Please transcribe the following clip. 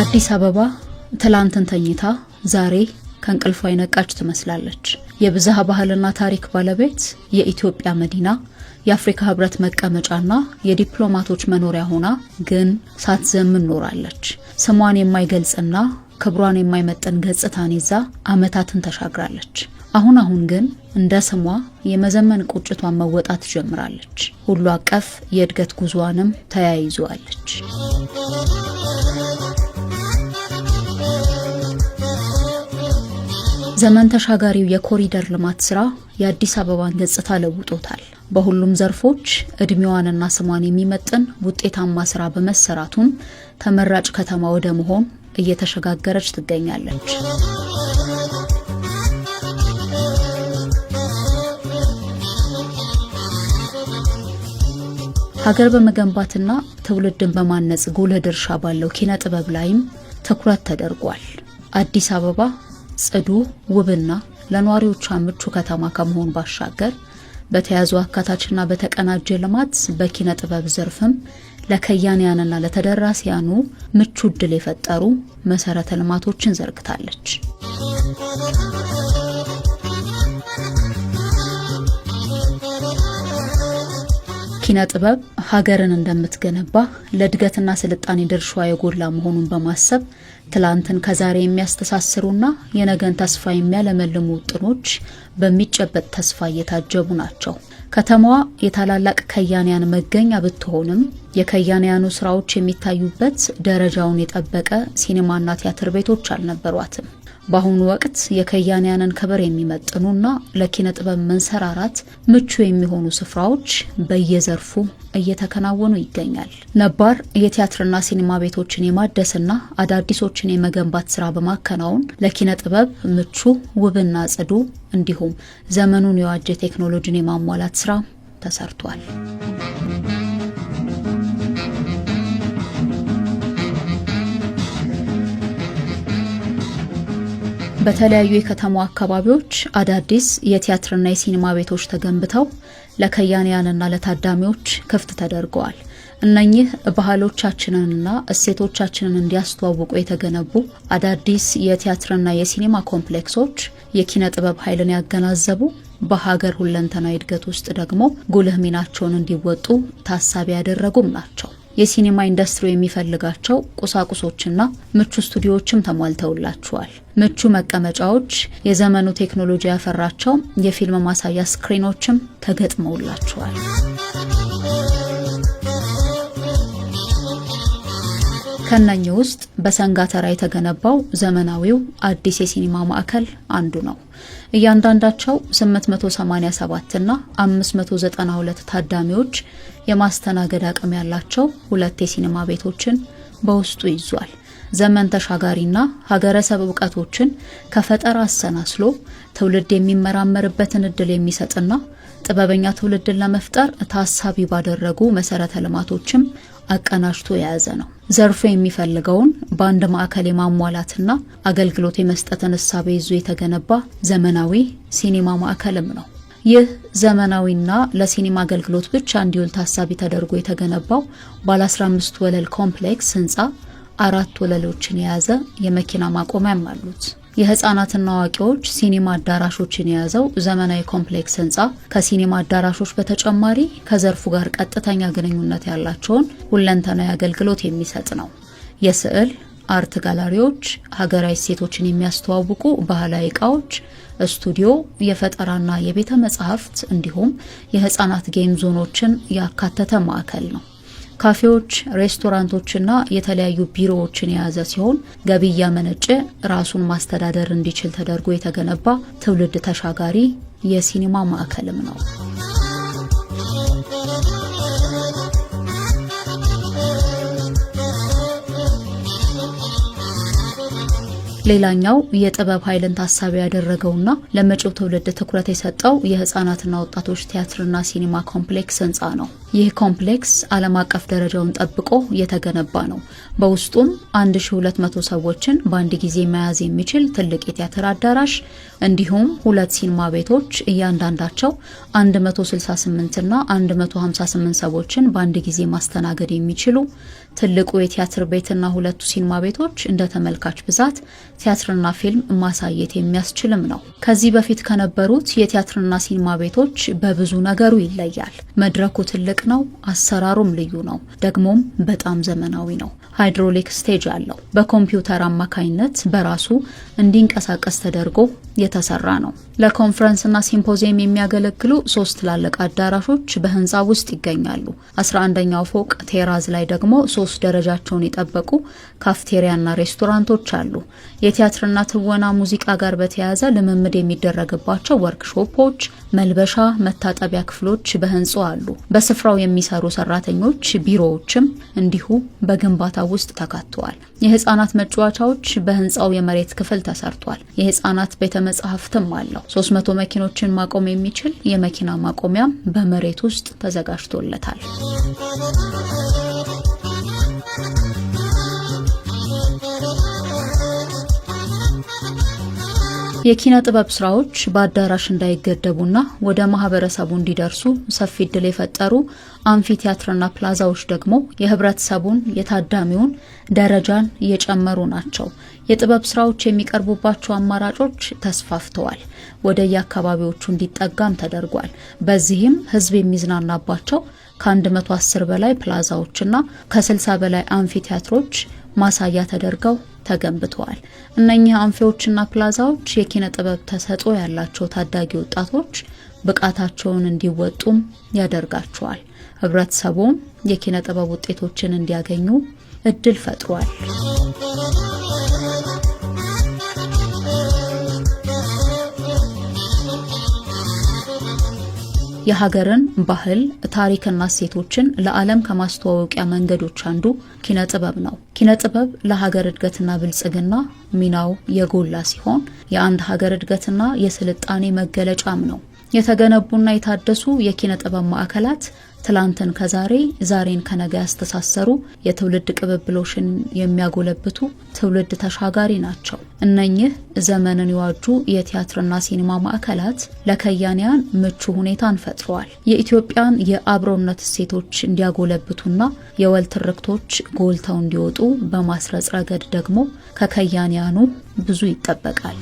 አዲስ አበባ ትላንትን ተኝታ ዛሬ ከእንቅልፏ የነቃች ትመስላለች። የብዝሃ ባህልና ታሪክ ባለቤት፣ የኢትዮጵያ መዲና፣ የአፍሪካ ህብረት መቀመጫና የዲፕሎማቶች መኖሪያ ሆና ግን ሳትዘምን ኖራለች። ስሟን የማይገልጽና ክብሯን የማይመጥን ገጽታን ይዛ ዓመታትን ተሻግራለች። አሁን ግን እንደ ስሟ የመዘመን ቁጭቷን መወጣት ጀምራለች። ሁሉ አቀፍ የእድገት ጉዟንም ተያይዟለች። ዘመን ተሻጋሪው የኮሪደር ልማት ስራ የአዲስ አበባን ገጽታ ለውጦታል። በሁሉም ዘርፎች እድሜዋንና ስሟን የሚመጥን ውጤታማ ስራ በመሰራቱም ተመራጭ ከተማ ወደ መሆን እየተሸጋገረች ትገኛለች። ሀገር በመገንባትና ትውልድን በማነጽ ጉልህ ድርሻ ባለው ኪነ ጥበብ ላይም ትኩረት ተደርጓል። አዲስ አበባ ጽዱ፣ ውብና ለነዋሪዎቿ ምቹ ከተማ ከመሆን ባሻገር በተያዙ አካታችና በተቀናጀ ልማት በኪነ ጥበብ ዘርፍም ለከያንያንና ለተደራሲያኑ ምቹ ዕድል የፈጠሩ መሰረተ ልማቶችን ዘርግታለች። ኪነ ጥበብ ሀገርን እንደምትገነባ ለእድገትና ስልጣኔ ድርሻዋ የጎላ መሆኑን በማሰብ ትላንትን ከዛሬ የሚያስተሳስሩና የነገን ተስፋ የሚያለመልሙ ውጥኖች በሚጨበጥ ተስፋ እየታጀቡ ናቸው። ከተማዋ የታላላቅ ከያንያን መገኛ ብትሆንም የከያንያኑ ስራዎች የሚታዩበት ደረጃውን የጠበቀ ሲኒማና ቲያትር ቤቶች አልነበሯትም። በአሁኑ ወቅት የከያንያንን ክብር የሚመጥኑና ለኪነ ጥበብ መንሰራራት ምቹ የሚሆኑ ስፍራዎች በየዘርፉ እየተከናወኑ ይገኛል። ነባር የቲያትርና ሲኒማ ቤቶችን የማደስና አዳዲሶችን የመገንባት ስራ በማከናወን ለኪነ ጥበብ ምቹ፣ ውብና ጽዱ እንዲሁም ዘመኑን የዋጀ ቴክኖሎጂን የማሟላት ስራ ተሰርቷል። በተለያዩ የከተማው አካባቢዎች አዳዲስ የቲያትርና የሲኒማ ቤቶች ተገንብተው ለከያንያንና ለታዳሚዎች ክፍት ተደርገዋል። እነኚህ ባህሎቻችንንና እሴቶቻችንን እንዲያስተዋውቁ የተገነቡ አዳዲስ የቲያትርና የሲኒማ ኮምፕሌክሶች የኪነ ጥበብ ኃይልን ያገናዘቡ፣ በሀገር ሁለንተናዊ እድገት ውስጥ ደግሞ ጉልህ ሚናቸውን እንዲወጡ ታሳቢ ያደረጉም ናቸው። የሲኒማ ኢንዱስትሪ የሚፈልጋቸው ቁሳቁሶችና ምቹ ስቱዲዮዎችም ተሟልተውላቸዋል። ምቹ መቀመጫዎች፣ የዘመኑ ቴክኖሎጂ ያፈራቸው የፊልም ማሳያ ስክሪኖችም ተገጥመውላቸዋል። ከነኚህ ውስጥ በሰንጋተራ የተገነባው ዘመናዊው አዲስ የሲኒማ ማዕከል አንዱ ነው። እያንዳንዳቸው 887 እና 592 ታዳሚዎች የማስተናገድ አቅም ያላቸው ሁለት የሲኒማ ቤቶችን በውስጡ ይዟል። ዘመን ተሻጋሪና ሀገረሰብ እውቀቶችን ከፈጠራ አሰናስሎ ትውልድ የሚመራመርበትን እድል የሚሰጥና ጥበበኛ ትውልድን ለመፍጠር ታሳቢ ባደረጉ መሰረተ ልማቶችም አቀናጅቶ የያዘ ነው። ዘርፉ የሚፈልገውን በአንድ ማዕከል የማሟላትና አገልግሎት የመስጠትን እሳቤ ይዞ የተገነባ ዘመናዊ ሲኒማ ማዕከልም ነው። ይህ ዘመናዊና ለሲኒማ አገልግሎት ብቻ እንዲውል ታሳቢ ተደርጎ የተገነባው ባለ 15 ወለል ኮምፕሌክስ ህንፃ 4 ወለሎችን የያዘ የመኪና ማቆሚያም አሉት። የህፃናትና አዋቂዎች ሲኒማ አዳራሾችን የያዘው ዘመናዊ ኮምፕሌክስ ህንፃ ከሲኒማ አዳራሾች በተጨማሪ ከዘርፉ ጋር ቀጥተኛ ግንኙነት ያላቸውን ሁለንተናዊ አገልግሎት የሚሰጥ ነው። የስዕል አርት ጋላሪዎች፣ ሀገራዊ እሴቶችን የሚያስተዋውቁ ባህላዊ እቃዎች፣ ስቱዲዮ፣ የፈጠራና የቤተ መጻሕፍት እንዲሁም የህፃናት ጌም ዞኖችን ያካተተ ማዕከል ነው። ካፌዎች፣ ሬስቶራንቶችና የተለያዩ ቢሮዎችን የያዘ ሲሆን ገቢ እያመነጨ ራሱን ማስተዳደር እንዲችል ተደርጎ የተገነባ ትውልድ ተሻጋሪ የሲኒማ ማዕከልም ነው። ሌላኛው የጥበብ ኃይልን ታሳቢ ያደረገውና ለመጪው ትውልድ ትኩረት የሰጠው የህፃናትና ወጣቶች ቲያትርና ሲኒማ ኮምፕሌክስ ህንፃ ነው። ይህ ኮምፕሌክስ ዓለም አቀፍ ደረጃውን ጠብቆ የተገነባ ነው። በውስጡም 1200 ሰዎችን በአንድ ጊዜ መያዝ የሚችል ትልቅ የቲያትር አዳራሽ እንዲሁም 2 ሲኒማ ቤቶች እያንዳንዳቸው 168 እና 158 ሰዎችን በአንድ ጊዜ ማስተናገድ የሚችሉ ትልቁ የቲያትር ቤትና ሁለቱ ሲኒማ ቤቶች እንደ ተመልካች ብዛት ቲያትርና ፊልም ማሳየት የሚያስችልም ነው። ከዚህ በፊት ከነበሩት የቲያትርና ሲኒማ ቤቶች በብዙ ነገሩ ይለያል። መድረኩ ትልቅ ነው፣ አሰራሩም ልዩ ነው፣ ደግሞም በጣም ዘመናዊ ነው። ሃይድሮሊክ ስቴጅ አለው። በኮምፒውተር አማካኝነት በራሱ እንዲንቀሳቀስ ተደርጎ የተሰራ ነው። ለኮንፈረንስና ሲምፖዚየም የሚያገለግሉ 3 ትላልቅ አዳራሾች በህንፃ ውስጥ ይገኛሉ። 11ኛው ፎቅ ቴራዝ ላይ ደግሞ 3 ደረጃቸውን የጠበቁ ካፍቴሪያና ሬስቶራንቶች አሉ። የቲያትርና ትወና ሙዚቃ ጋር በተያያዘ ልምምድ የሚደረግባቸው ወርክሾፖች፣ መልበሻ፣ መታጠቢያ ክፍሎች በህንፃው አሉ። በስፍራው የሚሰሩ ሰራተኞች ቢሮዎችም እንዲሁ በግንባታ ውስጥ ተካተዋል። የህፃናት መጫወቻዎች በህንፃው የመሬት ክፍል ተሰርቷል። የህፃናት ቤተ መጻሕፍትም አለው። 300 መኪኖችን ማቆም የሚችል የመኪና ማቆሚያም በመሬት ውስጥ ተዘጋጅቶለታል። የኪነ ጥበብ ስራዎች በአዳራሽ እንዳይገደቡና ወደ ማህበረሰቡ እንዲደርሱ ሰፊ እድል የፈጠሩ አምፊቲያትርና ፕላዛዎች ደግሞ የህብረተሰቡን የታዳሚውን ደረጃን እየጨመሩ ናቸው። የጥበብ ስራዎች የሚቀርቡባቸው አማራጮች ተስፋፍተዋል። ወደ የአካባቢዎቹ እንዲጠጋም ተደርጓል። በዚህም ህዝብ የሚዝናናባቸው ከ110 በላይ ፕላዛዎችና ከ60 በላይ አምፊቲያትሮች ማሳያ ተደርገው ተገንብተዋል። እነኚህ አንፊዎችና ፕላዛዎች የኪነ ጥበብ ተሰጥኦ ያላቸው ታዳጊ ወጣቶች ብቃታቸውን እንዲወጡም ያደርጋቸዋል። ህብረተሰቡም የኪነ ጥበብ ውጤቶችን እንዲያገኙ እድል ፈጥሯል። የሀገርን ባህል ታሪክና እሴቶችን ለዓለም ከማስተዋወቂያ መንገዶች አንዱ ኪነ ጥበብ ነው። ኪነ ጥበብ ለሀገር እድገትና ብልጽግና ሚናው የጎላ ሲሆን የአንድ ሀገር እድገትና የስልጣኔ መገለጫም ነው። የተገነቡና የታደሱ የኪነ ጥበብ ማዕከላት ትላንትን ከዛሬ ዛሬን ከነገ ያስተሳሰሩ የትውልድ ቅብብሎሽን የሚያጎለብቱ ትውልድ ተሻጋሪ ናቸው። እነኚህ ዘመንን የዋጁ የቲያትርና ሲኒማ ማዕከላት ለከያንያን ምቹ ሁኔታን ፈጥረዋል። የኢትዮጵያን የአብሮነት እሴቶች እንዲያጎለብቱና የወል ትርክቶች ጎልተው እንዲወጡ በማስረጽ ረገድ ደግሞ ከከያንያኑ ብዙ ይጠበቃል።